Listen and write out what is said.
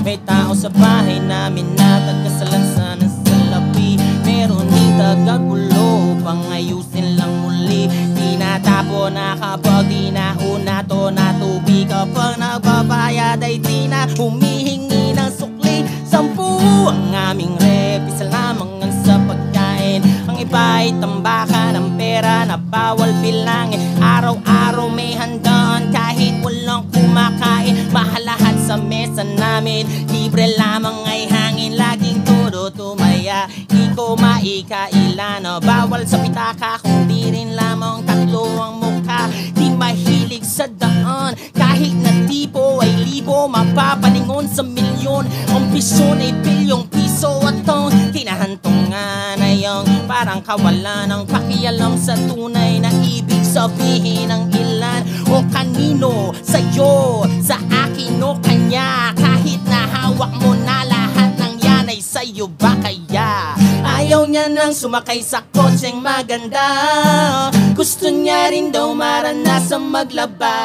May tao sa bahay namin na tagasalansan ng salapi. Meron din tagagulo, pangayusin lang muli. Di natapo na kapag di nauna to natubi. Kapag nagbabayad ay di na humihingi ng sukli. 10 ang aming rep, isa lamang ang sa pagkain. Ang iba ay tambakan ng pera na bawal bilangin. Araw-araw may handaan kahit walang kumakain. Mahalahat sa mesa namin, libre lamang ay hangin. Laging todo tumaya, di ko maikailan. Bawal sa pitaka kung di rin lamang tatlo ang mukha. Di mahilig sa daan, kahit na tipo ay libo. Mapapalingon sa milyon, ambisyon ay bilyong piso. At ang tinahantungan ay ang parang kawalan ng pakialam sa tunay na ibig sabihin ng ilan o kanino. Sa'yo, sa akin o kanya, kahit na hawak mo na lahat ng yan ay sa'yo ba kaya? Ayaw niya nang sumakay sa kotseng maganda, gusto niya rin daw maranasang maglaba.